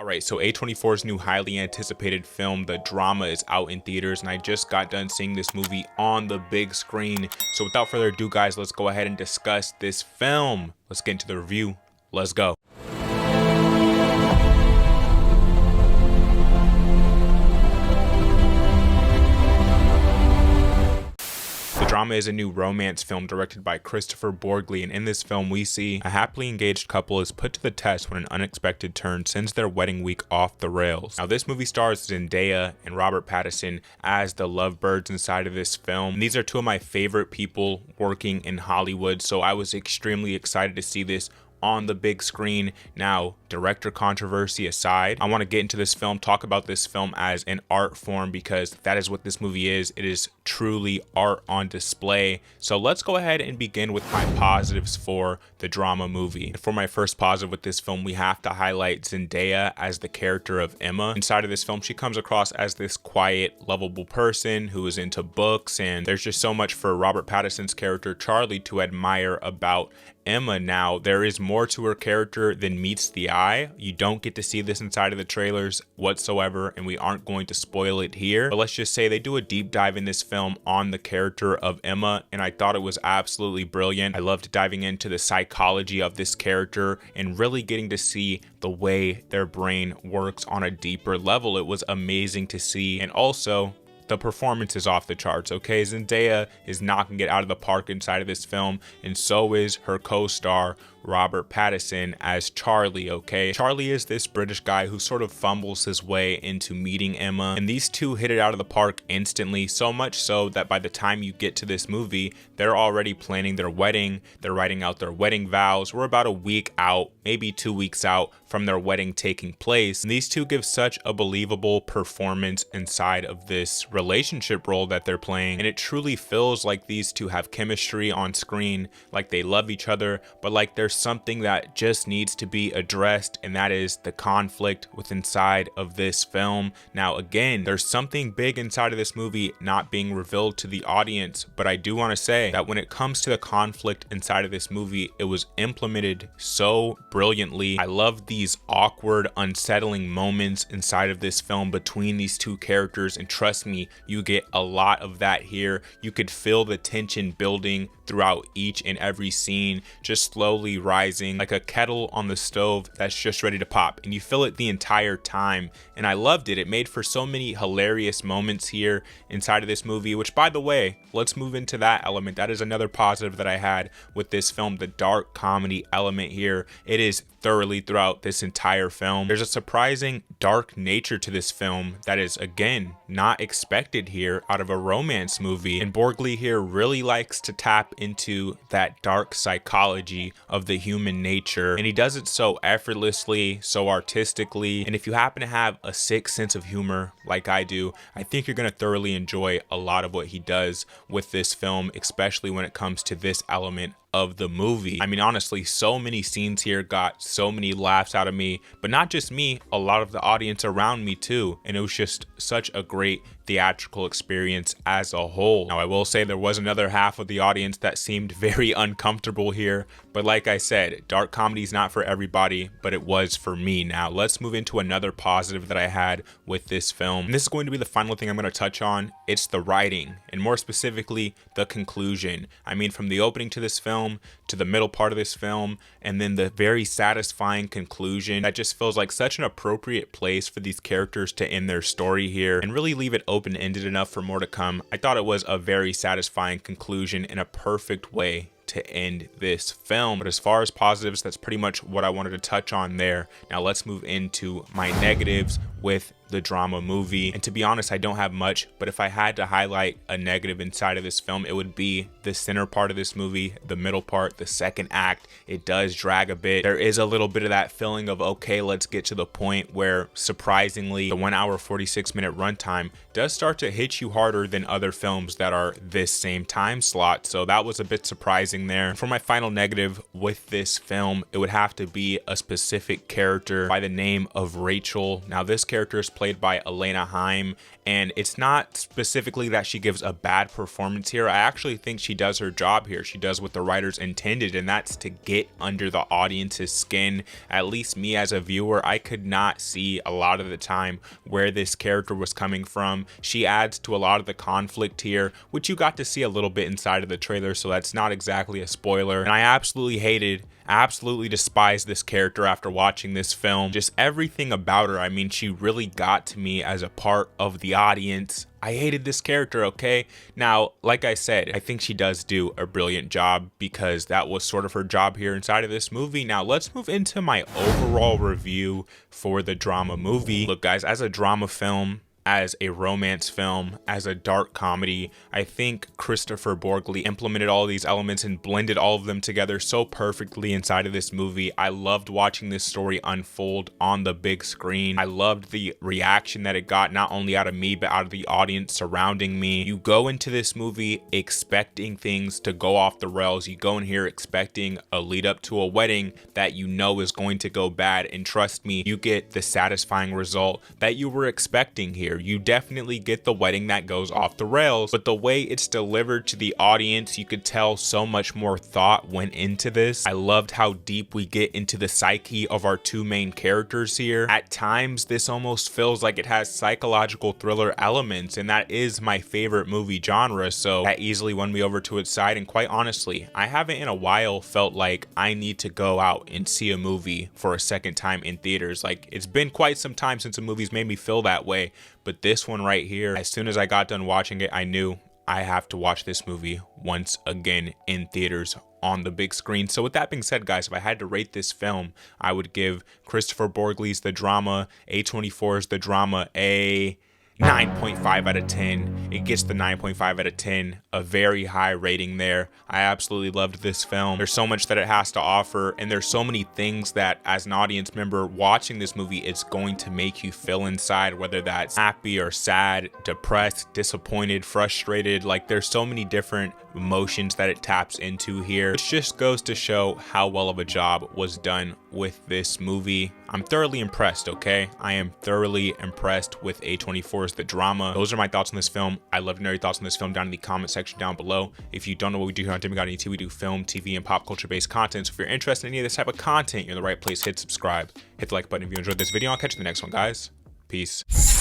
Alright, so A24's new highly anticipated film, The Drama, is out in theaters, and I just got done seeing this movie on the big screen. So without further ado, guys, let's go ahead and discuss this film. Let's get into the review. Let's go. The Drama is a new romance film directed by Kristoffer Borgli, and in this film we see a happily engaged couple is put to the test when an unexpected turn sends their wedding week off the rails. Now this movie stars Zendaya and Robert Pattinson as the lovebirds inside of this film. And these are two of my favorite people working in Hollywood, so I was extremely excited to see this on the big screen. Now, director controversy aside, I want to get into this film, talk about this film as an art form, because that is what this movie is. It is truly art on display. So let's go ahead and begin with my positives for the Drama movie. And for my first positive with this film, we have to highlight Zendaya as the character of Emma. Inside of this film, she comes across as this quiet, lovable person who is into books, and there's just so much for Robert Pattinson's character Charlie to admire about Emma. Now, there is more to her character than meets the eye. You don't get to see this inside of the trailers whatsoever, and we aren't going to spoil it here. But let's just say they do a deep dive in this film on the character of Emma, and I thought it was absolutely brilliant. I loved diving into the psychology of this character and really getting to see the way their brain works on a deeper level. It was amazing to see, and also the performance is off the charts, okay? Zendaya is knocking it out of the park inside of this film, and so is her co-star Robert Pattinson as Charlie, okay? Charlie is this British guy who sort of fumbles his way into meeting Emma, and these two hit it out of the park instantly, so much so that by the time you get to this movie, they're already planning their wedding. They're writing out their wedding vows. We're about a week out, maybe 2 weeks out from their wedding taking place, and these two give such a believable performance inside of this relationship role that they're playing, and it truly feels like these two have chemistry on screen, like they love each other, but like there's something that just needs to be addressed, and that is the conflict with inside of this film. Now again, there's something big inside of this movie not being revealed to the audience, but I do want to say that when it comes to the conflict inside of this movie, it was implemented so brilliantly. I love these awkward, unsettling moments inside of this film between these two characters, and trust me, you get a lot of that here. You could feel the tension building throughout each and every scene, just slowly rising like a kettle on the stove that's just ready to pop, and you feel it the entire time. And I loved it. It made for so many hilarious moments here inside of this movie, which, by the way, let's move into that element. That is another positive that I had with this film, the dark comedy element here. It is thoroughly throughout this entire film. There's a surprising dark nature to this film that is, again, not expected here out of a romance movie, and Borgli here really likes to tap into that dark psychology of the human nature, and he does it so effortlessly, so artistically. And if you happen to have a sick sense of humor like I do, I think you're going to thoroughly enjoy a lot of what he does with this film, especially when it comes to this element of the movie. I mean, honestly, so many scenes here got so many laughs out of me, but not just me, a lot of the audience around me too, and it was just such a great theatrical experience as a whole. Now, I will say there was another half of the audience that seemed very uncomfortable here, but like I said, dark comedy is not for everybody, but it was for me. Now, let's move into another positive that I had with this film, and this is going to be the final thing I'm going to touch on. It's the writing, and more specifically, the conclusion. I mean, from the opening to this film, to the middle part of this film, and then the very satisfying conclusion that just feels like such an appropriate place for these characters to end their story here and really leave it open-ended enough for more to come. I thought it was a very satisfying conclusion and a perfect way to end this film. But as far as positives, that's pretty much what I wanted to touch on there. Now let's move into my negatives with the Drama movie. And to be honest, I don't have much, but if I had to highlight a negative inside of this film, it would be the center part of this movie, the middle part, the second act. It does drag a bit. There is a little bit of that feeling of, okay, let's get to the point, where surprisingly the 1 hour 46-minute runtime does start to hit you harder than other films that are this same time slot. So that was a bit surprising everything there. For my final negative with this film, it would have to be a specific character by the name of Rachel. Now, this character is played by Elena Heim, and it's not specifically that she gives a bad performance here. I actually think she does her job here. She does what the writers intended, and that's to get under the audience's skin. At least me as a viewer, I could not see a lot of the time where this character was coming from. She adds to a lot of the conflict here, which you got to see a little bit inside of the trailer, so that's not exactly a spoiler. And I absolutely despised this character after watching this film. Just everything about her, I mean, she really got to me as a part of the audience. I hated this character, okay? Now, like I said, I think she does do a brilliant job because that was sort of her job here inside of this movie. Now, let's move into my overall review for the drama movie. Look, guys, as a drama film, as a romance film, as a dark comedy, I think Kristoffer Borgli implemented all of these elements and blended all of them together so perfectly inside of this movie. I loved watching this story unfold on the big screen. I loved the reaction that it got, not only out of me, but out of the audience surrounding me. You go into this movie expecting things to go off the rails. You go in here expecting a lead up to a wedding that you know is going to go bad, and trust me, you get the satisfying result that you were expecting here. You definitely get the wedding that goes off the rails, but the way it's delivered to the audience, you could tell so much more thought went into this. I loved how deep we get into the psyche of our two main characters here. At times, this almost feels like it has psychological thriller elements, and that is my favorite movie genre, so that easily won me over to its side. And quite honestly, I haven't in a while felt like I need to go out and see a movie for a second time in theaters. Like, it's been quite some time since a movie's made me feel that way. But this one right here, as soon as I got done watching it, I knew I have to watch this movie once again in theaters on the big screen. So with that being said, guys, if I had to rate this film, I would give Kristoffer Borgli's The Drama, A24's The Drama, a 9.5 out of 10. It gets the 9.5 out of 10, a very high rating there. I absolutely loved this film. There's so much that it has to offer, and there's so many things that as an audience member watching this movie, it's going to make you feel inside, whether that's happy or sad, depressed, disappointed, frustrated. Like, there's so many different emotions that it taps into here. It just goes to show how well of a job was done with this movie. I'm thoroughly impressed, okay? I am thoroughly impressed with A24's The Drama. Those are my thoughts on this film. I'd love to know your thoughts on this film down in the comment section down below. If you don't know what we do here on Demigod ET, we do film, TV, and pop culture based content. So if you're interested in any of this type of content, you're in the right place. Hit subscribe, hit the like button if you enjoyed this video. I'll catch you in the next one, guys. Peace.